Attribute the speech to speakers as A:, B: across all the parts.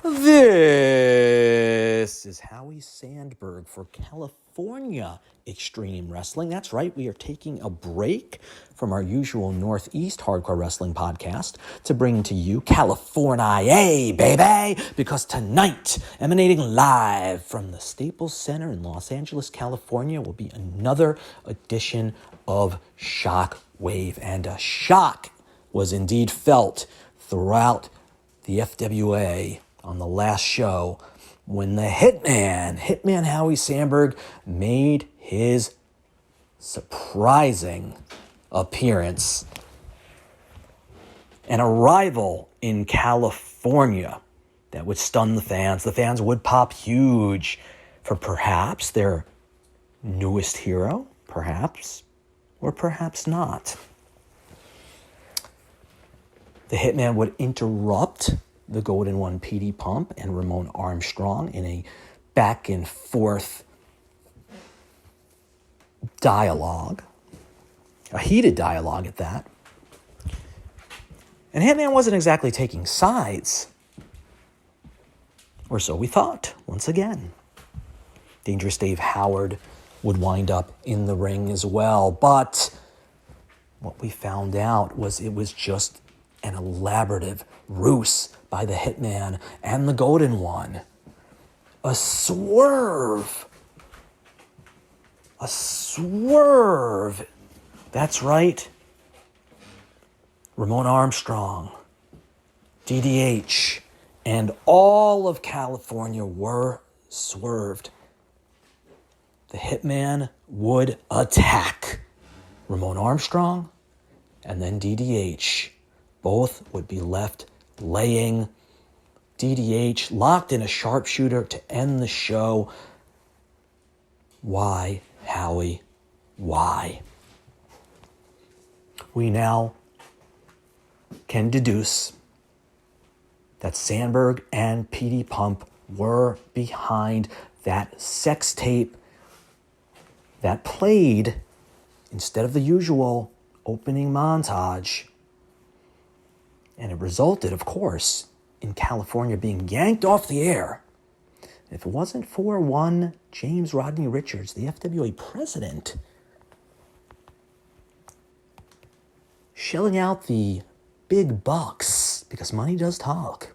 A: This is Howie Sandberg for California Extreme Wrestling. That's right, we are taking a break from our usual Northeast Hardcore Wrestling podcast to bring to you California, baby! Because tonight, emanating live from the Staples Center in Los Angeles, California, will be another edition of Shockwave. And a shock was indeed felt throughout the FWA on the last show when the Hitman Howie Sandberg, made his surprising appearance. An arrival in California that would stun the fans. The fans would pop huge for perhaps their newest hero, perhaps, or perhaps not. The Hitman would interrupt the Golden One PD Pump and Ramon Armstrong in a back and forth dialogue, a heated dialogue at that. And Hitman wasn't exactly taking sides, or so we thought, once again. Dangerous Dave Howard would wind up in the ring as well, but what we found out was it was just an elaborative ruse by the Hitman and the Golden One. A swerve. A swerve. That's right. Ramon Armstrong, DDH, and all of California were swerved. The Hitman would attack Ramon Armstrong and then DDH. Both would be left laying. DDH locked in a sharpshooter to end the show. Why, Howie? Why? We now can deduce that Sandberg and PD Pump were behind that sex tape that played instead of the usual opening montage. And it resulted, of course, in California being yanked off the air. If it wasn't for one James Rodney Richards, the FWA president, shelling out the big bucks, because money does talk,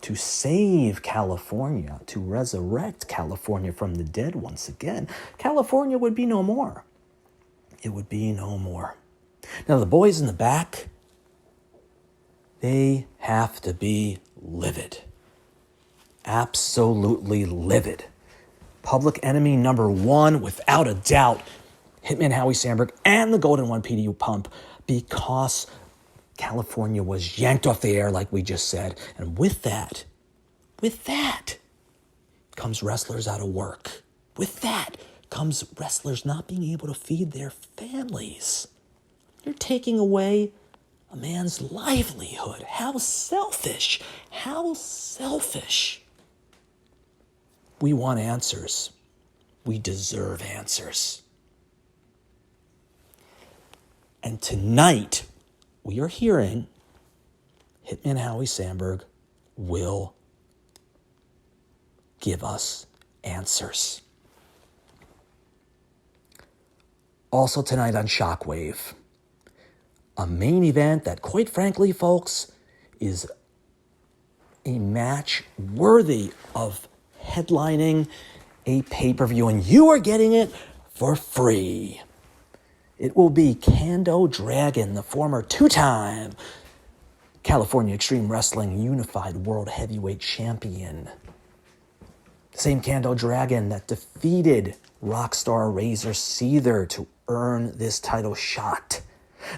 A: to save California, to resurrect California from the dead once again, California would be no more. It would be no more. Now, the boys in the back, they have to be livid. Absolutely livid. Public enemy number one, without a doubt, Hitman Howie Sandberg and the Golden One PD Pump, because California was yanked off the air, like we just said. And with that comes wrestlers out of work. With that comes wrestlers not being able to feed their families. You're taking away a man's livelihood. How selfish. How selfish. We want answers. We deserve answers. And tonight, we are hearing Hitman Howie Sandberg will give us answers. Also tonight on Shockwave, a main event that, quite frankly, folks, is a match worthy of headlining a pay-per-view, and you are getting it for free. It will be Kando Dragon, the former two-time California Extreme Wrestling Unified World Heavyweight Champion. The same Kando Dragon that defeated Rockstar Razor Seether to earn this title shot.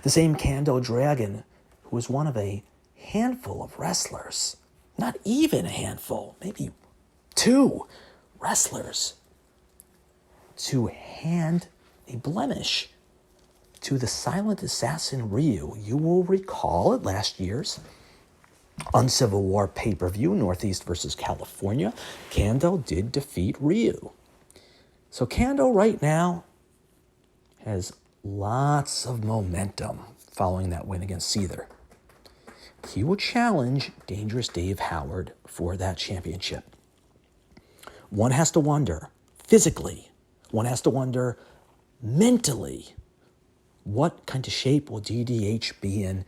A: The same Kando Dragon who was one of a handful of wrestlers, not even a handful, maybe two wrestlers, to hand a blemish to the silent assassin Ryu. You will recall at last year's Uncivil War pay-per-view, Northeast versus California, Kando did defeat Ryu. So Kando right now has lots of momentum following that win against Seether. he will challenge Dangerous Dave Howard for that championship. One has to wonder, physically, one has to wonder mentally, what kind of shape will DDH be in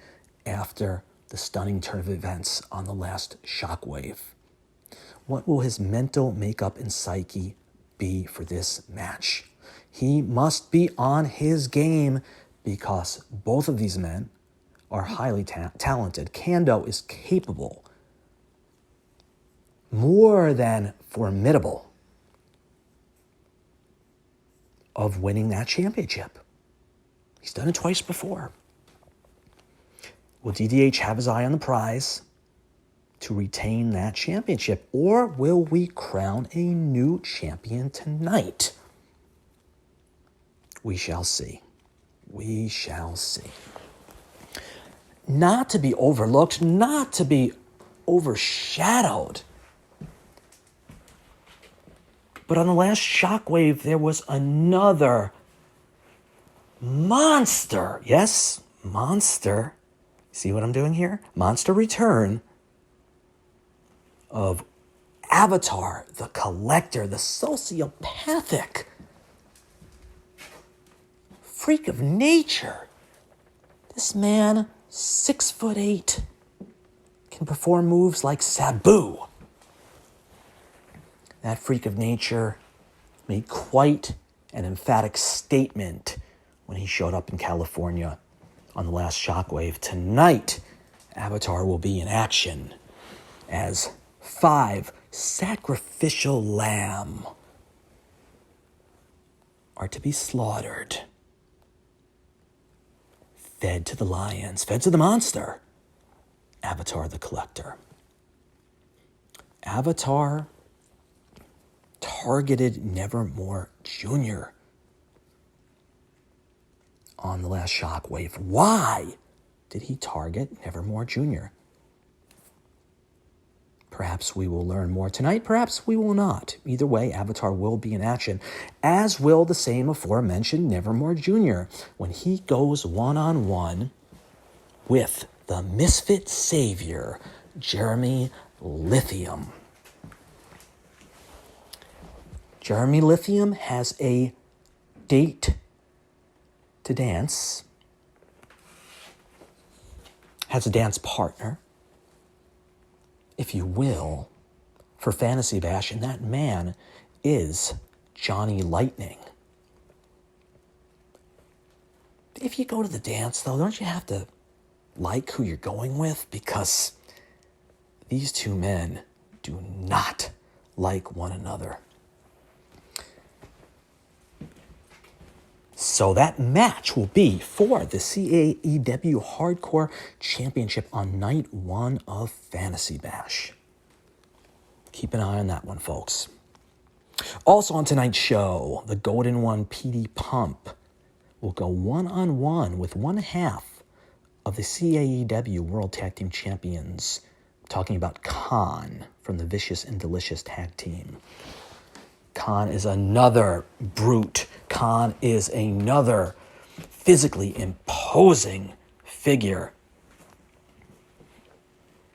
A: after the stunning turn of events on the last Shockwave? What will his mental makeup and psyche be for this match? He must be on his game because both of these men are highly talented. Kando is capable, more than formidable, of winning that championship. He's done it twice before. Will DDH have his eye on the prize to retain that championship, or will we crown a new champion tonight? We shall see. We shall see. Not to be overlooked, not to be overshadowed. But on the last Shockwave, there was another monster. Yes, monster. See what I'm doing here? Monster return of Avatar, the Collector, the sociopathic freak of nature. This man, 6'8", can perform moves like Sabu. That freak of nature made quite an emphatic statement when he showed up in California on the last Shockwave. Tonight, Avatar will be in action as 5 sacrificial lamb are to be slaughtered, fed to the lions, fed to the monster, Avatar the Collector. Avatar targeted Nevermore Jr. on the last Shockwave. Why did he target Nevermore Jr.? Perhaps we will learn more tonight, perhaps we will not. Either way, Avatar will be in action, as will the same aforementioned Nevermore Jr. when he goes one-on-one with the misfit savior, Jeremy Lithium. Jeremy Lithium has a date to dance, has a dance partner, if you will, for Fantasy Bash, and that man is Johnny Lightning. If you go to the dance, though, don't you have to like who you're going with? Because these two men do not like one another. So that match will be for the CAEW Hardcore Championship on night 1 of Fantasy Bash. Keep an eye on that one, folks. Also on tonight's show, the Golden One PD Pump will go one-on-one with one half of the CAEW World Tag Team Champions, talking about Khan from the Vicious and Delicious Tag Team. Khan is another brute. Khan is another physically imposing figure.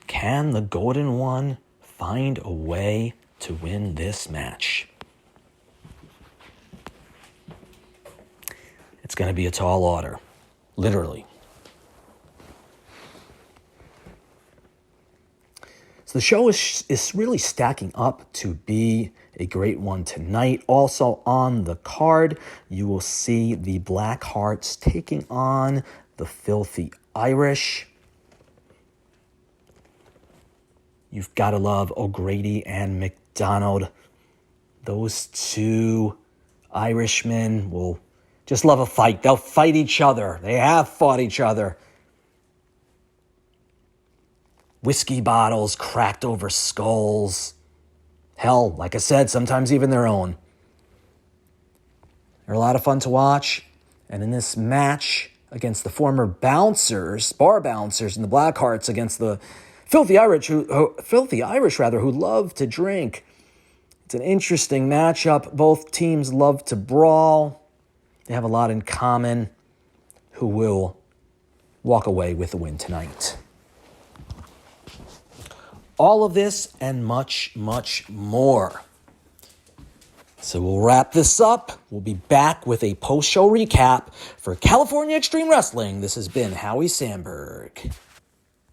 A: Can the Golden One find a way to win this match? It's going to be a tall order, literally. So the show is really stacking up to be a great one tonight. Also on the card, you will see the Black Hearts taking on the Filthy Irish. You've got to love O'Grady and McDonald. Those two Irishmen will just love a fight. They'll fight each other. They have fought each other. Whiskey bottles cracked over skulls. Hell, like I said, sometimes even their own. They're a lot of fun to watch. And in this match against the former bouncers, bar bouncers, and the Blackhearts against the Filthy Irish, who love to drink. It's an interesting matchup. Both teams love to brawl. They have a lot in common. Who will walk away with the win tonight? All of this and much, much more. So we'll wrap this up. We'll be back with a post-show recap for California Extreme Wrestling. This has been Howie Sandberg.